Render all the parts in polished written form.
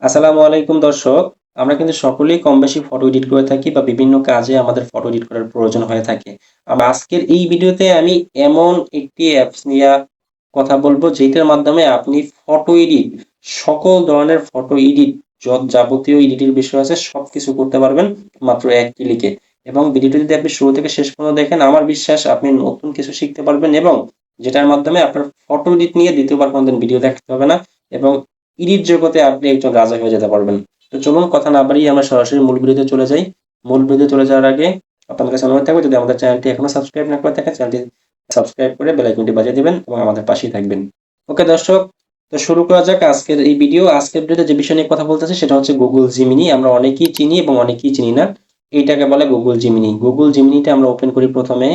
আসসালামু আলাইকুম দর্শক। আমরা কিন্তু সকলেই কমবেশি ফটো এডিট করে থাকি বা বিভিন্ন কাজে আমাদের ফটো এডিট করার প্রয়োজন হয়ে থাকে। আজকের এই ভিডিওতে আমি এমন একটি অ্যাপস নিয়ে কথা বলবো যেটার মাধ্যমে আপনি ফটো এডিট সকল ধরনের ফটো এডিট যাবতীয় এডিটের বিষয় আছে সবকিছু করতে পারবেন মাত্র এক ক্লিকে। এবং ভিডিওটি যদি আপনি শুরু থেকে শেষ পর্যন্ত দেখেন আমার বিশ্বাস আপনি নতুন কিছু শিখতে পারবেন এবং যেটার মাধ্যমে আপনার ফটো এডিট নিয়ে দ্বিতীয়বার কোনদিন ভিডিও দেখতে হবে না এবং এডিট জগতে আপনি একজন রাজা হয়ে যেতে পারবেন। তো চলুন কথা না বাড়িয়ে আমরা সরাসরি মূল ভিডিওতে চলে যাই। মূল ভিডিওতে চলে যাওয়ার আগে আপনাদের কাছে অনুরোধ থাকবে যদি আমাদের চ্যানেলটি এখনো সাবস্ক্রাইব না করে থাকেন চ্যানেলটি সাবস্ক্রাইব করে বেল আইকনটি বাজিয়ে দিবেন এবং আমাদের পাশেই থাকবেন। ওকে দর্শক, তো শুরু করা যাক আজকের এই ভিডিও। আজকের ভিডিওতে যে বিষয় নিয়ে কথা বলতেছি সেটা হচ্ছে গুগল জিমিনি। আমরা অনেকেই চিনি এবং অনেকেই চিনি না। এইটাকে বলে গুগল জিমিনি। গুগল জিমিনিটা আমরা ওপেন করি প্রথমে।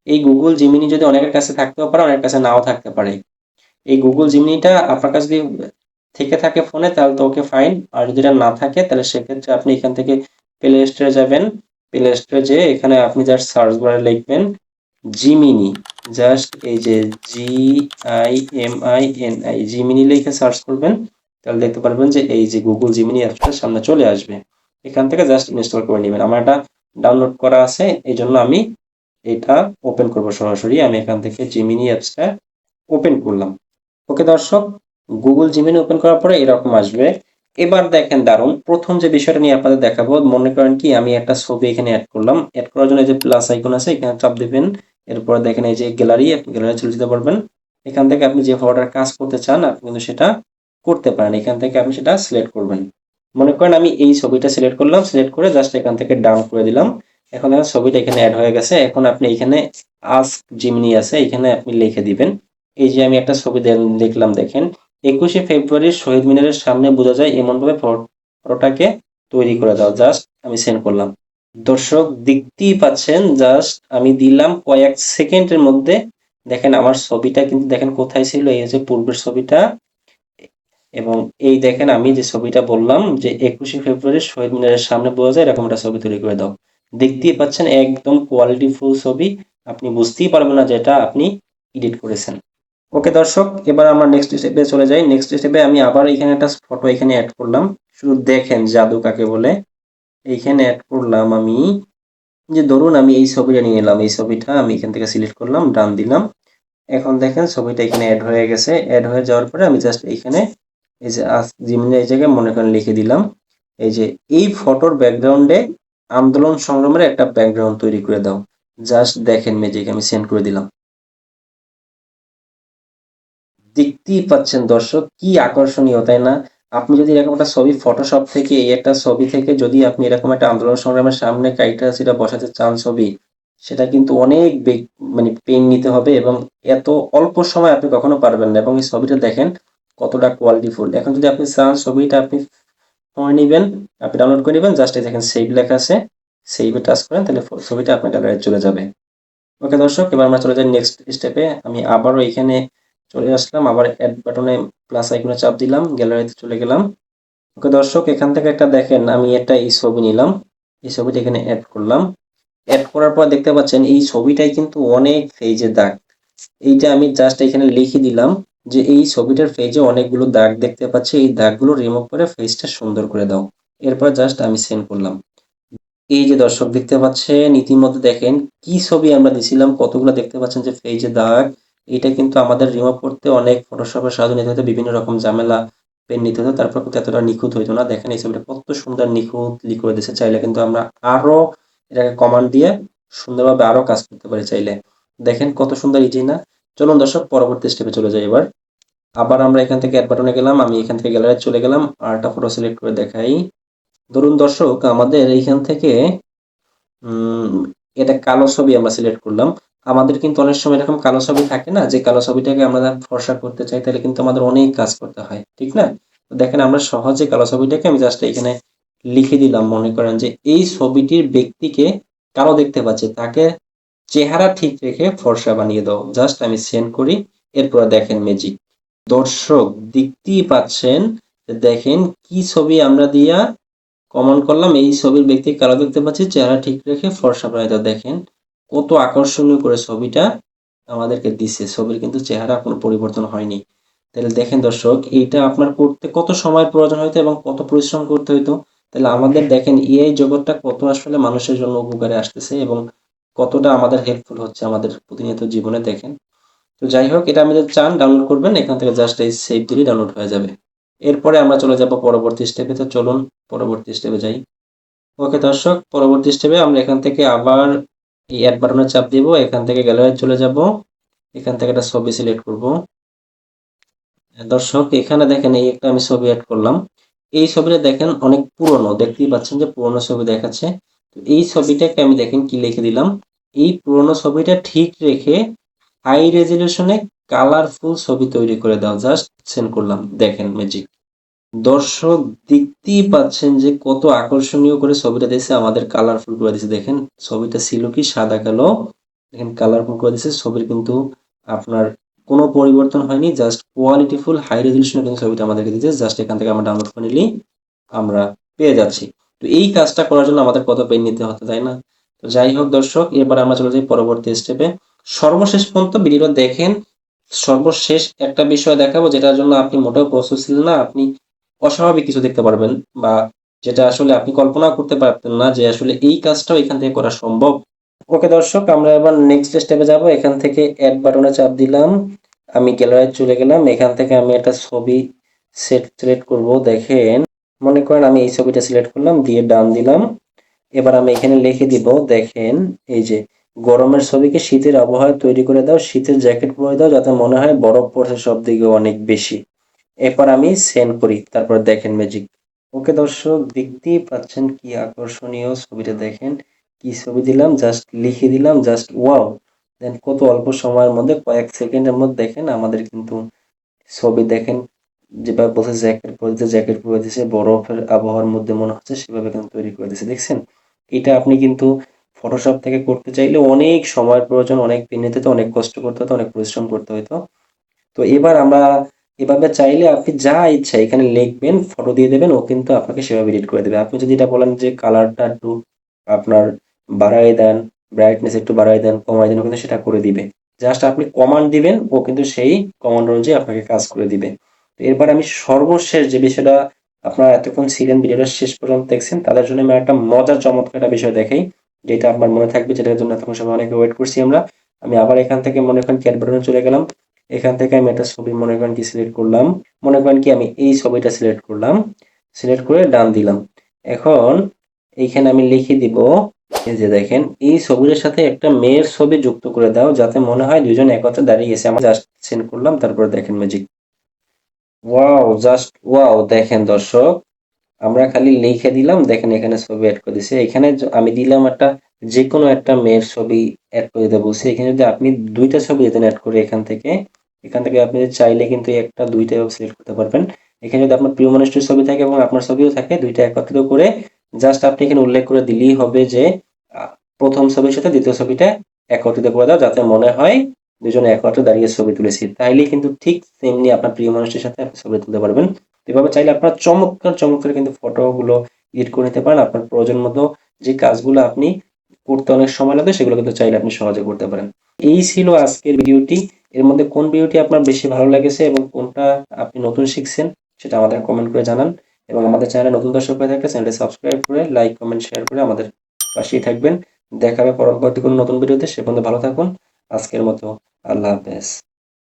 এই গুগল জিমিনি যদি অনেকের কাছে থাকতেও পারে, অনেকের কাছে নাও থাকতে পারে। এই গুগল জিমিনিটা আপনার কাছে যদি থেকে থাকে ফোনে তাহলে তো ওকে ফাইন, আর যদি এটা না থাকে তাহলে সেক্ষেত্রে আপনি এখান থেকে প্লে স্টোরে যাবেন। প্লে স্টোরে যেয়ে এখানে আপনি জাস্ট সার্চ বারে লিখবেন জিমিনি। জাস্ট এই যে GIMINI জিমিনি লিখে সার্চ করবেন, তাহলে দেখতে পারবেন যে এই যে গুগল জিমিনি অ্যাপসটা সামনে চলে আসবে। এখান থেকে জাস্ট ইনস্টল করে নেবেন। আমার এটা ডাউনলোড করা আছে, এই জন্য আমি এটা ওপেন করব সরাসরি। আমি এখান থেকে জিমিনি অ্যাপসটা ওপেন করলাম। ওকে দর্শক, গুগল জিমেইল ওপেন করার পরে এরকম আসবে। এবার দেখেন দারুন, প্রথম যে বিষয়টা নিয়ে আপনাদের দেখাবো, মনে করেন কি আমি একটা ছবি এখানে অ্যাড করলাম। অ্যাড করার জন্য এই যে প্লাস আইকন আছে এখানে চাপ দিবেন। এরপরে দেখেন এই যে গ্যালারি, আপনি গ্যালারি চলে যেতে পারবেন। এখান থেকে আপনি যে ফটোটার কাজ করতে চান আপনি কিন্তু সেটা করতে পারেন। এখান থেকে আপনি সেটা সিলেক্ট করবেন। মনে করেন আমি এই ছবিটা সিলেক্ট করলাম, সিলেক্ট করে জাস্ট এখান থেকে ডাউন করে দিলাম। এখন দেখেন ছবিটা এখানে অ্যাড হয়ে গেছে। এখন আপনি এখানে আস্ক জিমিনি আছে, এখানে আপনি লিখে দিবেন। এই যে আমি একটা ছবি দেখলাম, দেখেন 21শে ফেব্রুয়ারির শহীদ মিনারের সামনে বোঝা যায় এমনভাবে ফটোটাকে তৈরি করে দাও। জাস্ট আমি সেন্ড করলাম। দর্শক দেখতেই পাচ্ছেন, জাস্ট আমি দিলাম কয়েক সেকেন্ডের মধ্যে দেখেন আমার ছবিটা কিন্তু দেখেন কোথায় ছিল, এই যে পূর্বের ছবিটা। এবং এই দেখেন আমি যে ছবিটা বললাম যে 21শে ফেব্রুয়ারি শহীদ মিনারের সামনে বোঝা যায় এরকম একটা ছবি তৈরি করে দাও। দেখতেই পাচ্ছেন একদম কোয়ালিটি ফুল ছবি, আপনি বুঝতেই পারবেন না যেটা আপনি এডিট করেছেন। ওকে দর্শক, এবার আমরা নেক্সট স্টেপে চলে যাই। নেক্সট স্টেপে আমি আবার এখানে একটা ফটো এখানে অ্যাড করলাম। শুধু দেখেন জাদু কাকে বলে। এইখানে অ্যাড করলাম আমি, যে ধরুন আমি এই ছবিটা নিয়ে এলাম, এই ছবিটা আমি এখান থেকে সিলেক্ট করলাম, ডান দিলাম। এখন দেখেন ছবিটা এখানে অ্যাড হয়ে গেছে। অ্যাড হয়ে যাওয়ার পরে আমি জাস্ট এইখানে এই যে জিমিনি এই জায়গায় মনে করেন লিখে দিলাম এই যে এই ফটোর ব্যাকগ্রাউন্ডে আন্দোলন সংগ্রামের একটা ব্যাকগ্রাউন্ড তৈরি করে দাও। জাস্ট দেখেন ম্যাজিক, আমি সেন্ড করে দিলাম। দেখতেই পাচ্ছেন দর্শক কি আকর্ষণীয়, তাই না? আপনি যদি এরকম একটা ছবি ফটোশপ থেকে, এই একটা ছবি থেকে যদি আপনি এরকম একটা আন্দোলন সংগ্রামের সামনে কাইটা সেটা বসাতে চান ছবি, সেটা কিন্তু অনেক মানে পেন নিতে হবে এবং এত অল্প সময় আপনি কখনো পারবেন না। এবং এই ছবিটা দেখেন কতটা কোয়ালিটিফুল। এখন যদি আপনি চান ছবিটা আপনি ফোনে নিবেন, আপনি ডাউনলোড করে নেবেন, জাস্ট এই দেখেন সেভ লেখা আছে, সেভে টাচ করেন, তাহলে ছবিটা আপনার গ্যালারিতে চলে যাবে। ওকে দর্শক, এবার আমরা চলে যাই নেক্সট স্টেপে। আমি আবারও এখানে চলে আসলাম, আবার অ্যাড বাটনে প্লাস আইকনে চাপ দিলাম, গ্যালারিতে চলে গেলাম। ওকে দর্শক, এখান থেকে একটা দেখেন আমি একটা এই ছবি নিলাম, এই ছবিটা এখানে অ্যাড করলাম। অ্যাড করার পর দেখতে পাচ্ছেন এই ছবিটাই কিন্তু অনেক ফেজে দাগ। এইটা আমি জাস্ট এখানে লিখে দিলাম যে এই ছবিটার ফেজে অনেকগুলো দাগ দেখতে পাচ্ছি, এই দাগগুলো রিমুভ করে ফেজটা সুন্দর করে দাও। এরপর জাস্ট আমি সেন্ড করলাম। এই যে দর্শক দেখতে পাচ্ছেন ইতিমধ্যে দেখেন কি ছবি আমরা দিছিলাম, কতগুলো দেখতে পাচ্ছেন যে এই যে দাগ। এটা কিন্তু আমাদের রিমুভ করতে অনেক ফটোশপের সাহায্য নিতে হতো, বিভিন্ন রকম ঝামেলা পেন নিতে হতো, তারপর কিন্তু এতটা নিখুঁত হইতো না। দেখেন এই ছবিটা কত সুন্দর নিখুঁতলি করে দিয়েছে। চাইলে কিন্তু আমরা আরো এটাকে কমান্ড দিয়ে সুন্দরভাবে আরো কাজ করতে পারি চাইলে। দেখেন কত সুন্দর ইজি না? চলুন দর্শক পরবর্তী স্টেপে চলে যাই। এবার আবার আমরা এখান থেকে অ্যাড বাটনে গেলাম, আমি এখান থেকে গ্যালারি চলে গেলাম, আর একটা ফটো সিলেক্ট করে দেখাই। ধরুন দর্শক আমাদের এইখান থেকে উম এটা কালো ছবি আমরা সিলেক্ট করলাম। আমাদের কিন্তু অনেক সময় এরকম কালো ছবি থাকে না, যে কালো ছবিটাকে আমরা ফর্সা করতে চাই, তাহলে কিন্তু আমাদের অনেক কাজ করতে হয়, ঠিক না? তো দেখেন আমরা সহজে কালো ছবিটাকে আমি জাস্ট এখানে লিখে দিলাম, মনে করেন যে এই ছবিটির ব্যক্তিকে কালো দেখতে পাচ্ছে, তাকে চেহারা ঠিক রেখে ফর্সা বানিয়ে দাও। জাস্ট আমি সেন্ড করি, এরপর দেখেন ম্যাজিক। দর্শক দেখতেই পাচ্ছেন যে দেখেন কি ছবি আমরা দিয়া কমেন্ট করলাম, এই ছবির ব্যক্তি কালো দেখতে পাচ্ছি, চেহারা ঠিক রেখে ফর্সা বানাই দাও। দেখেন কত আকর্ষণীয় করে ছবিটা আমাদেরকে দিছে। ছবির কিন্তু চেহারা কোনো পরিবর্তন হয়নি। তাহলে দেখেন দর্শক, এইটা আপনার করতে কত সময়ের প্রয়োজন হইতো এবং কত পরিশ্রম করতে হইতো। তাহলে আমাদের দেখেন এআই জগৎটা কত আসলে মানুষের জন্য উপকারে আসতেছে এবং কতটা আমাদের হেল্পফুল হচ্ছে আমাদের প্রতিনিয়ত জীবনে দেখেন। তো যাই হোক, এটা আপনি যদি চান ডাউনলোড করবেন, এখান থেকে জাস্ট এই সেভ দিলেই ডাউনলোড হয়ে যাবে। এরপরে আমরা চলে যাব পরবর্তী স্টেপে। তো চলুন পরবর্তী স্টেপে যাই। ওকে দর্শক, পরবর্তী স্টেপে আমরা এখান থেকে আবার এই অ্যাড বাটনে চাপ দিব, এখান থেকে গ্যালারি চলে যাব, এখান থেকে একটা ছবি সিলেক্ট করব। দর্শক এখানে দেখেন এই একটা আমি ছবি অ্যাড করলাম। এই ছবিটা দেখেন অনেক পুরনো, দেখতেই পাচ্ছেন যে পুরনো ছবি দেখাচ্ছে। তো এই ছবিটাকে আমি দেখেন কি লিখে দিলাম, এই পুরনো ছবিটা ঠিক রেখে হাই রেজলিউশনে কালারফুল ছবি তৈরি করে দাও, জাস্ট সেন্ড করলাম। দেখেন ম্যাজিক। দর্শক দেখতেই পাচ্ছেন যে কত আকর্ষণীয় করে ছবিটা দিয়েছে, আমাদের কালারফুল করে দিয়েছে। দেখেন ছবিটা ছিল কি সাদা কালো, দেখেন কালারফুল করে দিয়েছে। ছবির কিন্তু আপনার কোনো পরিবর্তন হয়নি, জাস্ট কোয়ালিটিফুল হাই রেজলিউশনে কিন্তু ছবিটা আমাদেরকে দিয়েছে। জাস্ট এখান থেকে আমরা ডাউনলোড করে নিলেই আমরা পেয়ে যাচ্ছি। তো এই কাজটা করার জন্য আমাদের কত পেন নিতে হতো, তাই না? তো যাই হোক দর্শক, এবার আমরা চলে যাই পরবর্তী স্টেপে। সর্বশেষ পর্যন্ত ভিডিওটা দেখেন, সর্বশেষ একটা বিষয় দেখাবো যেটার জন্য আপনি মোটেও প্রস্তুত ছিলেন না। আপনি অস্বাভাবিক কিছু দেখতে পারবেন, বা যেটা আসলে আপনি কল্পনা করতে পারতেন না যে আসলে এই কাজটাও এখান থেকে করা সম্ভব। ওকে দর্শক, আমরা এবার নেক্সট স্টেপে যাব। এখান থেকে অ্যাড বাটনে চাপ দিলাম, আমি গ্যালারি চলে গেলাম। এখান থেকে আমি একটা ছবি সিলেক্ট করব। দেখেন মনে করেন আমি এই ছবিটা সিলেক্ট করলাম, দিয়ে ডান দিলাম। এবার আমি এখানে লিখে দিব, দেখেন এই যে গরমের ছবিকে শীতের আবহাওয়া তৈরি করে দাও, শীতের জ্যাকেট পরে দাও যাতে মনে হয় বরফ পড়ছে সব দিকে অনেক বেশি। এরপর আমি সেন্ড করি, তারপর দেখেন ম্যাজিক। ওকে দর্শক, দেখতেই পাচ্ছেন কি আকর্ষণীয় ছবিটা। দেখেন কি ছবি দিলাম, জাস্ট লিখে দিলাম, জাস্ট ওয়াও। দেন কত অল্প সময়ের মধ্যে, কয়েক সেকেন্ডের মধ্যে দেখেন আমাদের কিন্তু ছবি দেখেন যেভাবে বলছে জ্যাকেট পরে দিছে, বরফের আবহাওয়ার মধ্যে মনে হচ্ছে সেভাবে কিন্তু তৈরি করে দিছে। দেখছেন, এটা আপনি কিন্তু ফটোশপ থেকে করতে চাইলে অনেক সময়ের প্রয়োজন, অনেক পেন নিতে হতো, অনেক কষ্ট করতে হতো, অনেক পরিশ্রম করতে হতো। তো এবার আমরা এভাবে চাইলে আপনি যা ইচ্ছা এখানে লিখবেন, ফটো দিয়ে দেবেন, ও কিন্তু আপনাকে সেভাবে এডিট করে দেবে। আপনি যদি এটা বলেন যে কালারটা একটু আপনার বাড়াই দেন, ব্রাইটনেস একটু বাড়াই দেন, কমাই দেন, ও কিন্তু সেটা করে দিবে। জাস্ট আপনি কমান্ড দিবেন, ও কিন্তু সেই কমান্ড অনুযায়ী আপনাকে কাজ করে দিবে। তো এরপর আমি সর্বশেষ যে বিষয়টা, আপনারা এতক্ষণ ছিলেন ভিডিওটা শেষ পর্যন্ত দেখছেন তাদের জন্য আমি একটা মজার চমৎকার একটা বিষয় দেখাই, যেটা আপনার মনে থাকবে, যেটার জন্য এতক্ষণ সময় অনেকে ওয়েট করছি আমরা। আমি আবার এখান থেকে মনে করেন ক্যাট বাটনে চলে গেলাম। এখান থেকে আমি একটা ছবি মনে করেন কি সিলেক্ট করলাম, মনে করেন কি আমি এই ছবিটা সিলেক্ট করলাম, সিলেক্ট করে ডান দিলাম। এখন এইখানে আমি লিখে দিব, এই যে দেখেন এই ছবিটার সাথে একটা মেয়ের ছবি যুক্ত করে দাও যাতে মনে হয় দুজন একত্রে দাঁড়িয়ে গেছে। আমি জাস্ট সেন্ড করলাম, তারপর দেখেন ম্যাজিক। Wow, just wow. দেখেন দর্শক, আমরা খালি লিখে দিলাম, দেখেন এখানে ছবি অ্যাড করে দিছে। এখানে আমি দিলাম একটা যে কোনো একটা মেয়ের ছবি অ্যাড করে দিতে বলছি। এখানে যদি আপনি দুইটা ছবি দিতেন অ্যাড করে, এখান থেকে আপনি চাইলে কিন্তু একটা দুইটা সিলেক্ট করতে পারবেন। এখানে যদি আপনার প্রিয় মানুষটির ছবি থাকে এবং আপনার ছবিও থাকে, দুইটা একত্রিত করে জাস্ট আপনি এখানে উল্লেখ করে দিলেই হবে যে প্রথম ছবির সাথে দ্বিতীয় ছবিটা একত্রিত করে দাও যাতে মনে হয় দুজনে একত্রে দাঁড়িয়ে ছবি তুলেছি। তাইলেই কিন্তু ঠিক তেমনি আপনার প্রিয় মানুষটির সাথে আপনি ছবি তুলতে পারবেন। এভাবে চাইলে আপনার চমৎকার চমৎকার কিন্তু ফটোগুলো এডিট করে নিতে পারেন। আপনার প্রয়োজন মতো যে কাজগুলো আপনি করতে অনেক সময় লাগে সেগুলো কিন্তু চাইলে আপনি সহজে করতে পারেন। এই ছিল আজকের ভিডিওটি। এর মধ্যে কোন ভিডিওটি আপনার বেশি ভালো লেগেছে এবং কোনটা আপনি নতুন শিখছেন সেটা আমাদের কমেন্ট করে জানান। এবং আমাদের চ্যানেলে নতুন দর্শক হয়ে থাকলে চ্যানেলটি সাবস্ক্রাইব করে লাইক কমেন্ট শেয়ার করে আমাদের পাশেই থাকবেন। দেখা হবে পরবর্তী কোনো নতুন ভিডিওতে। সে পর্যন্ত ভালো থাকুন। আজকের মতো আল্লাহ হাফেজ।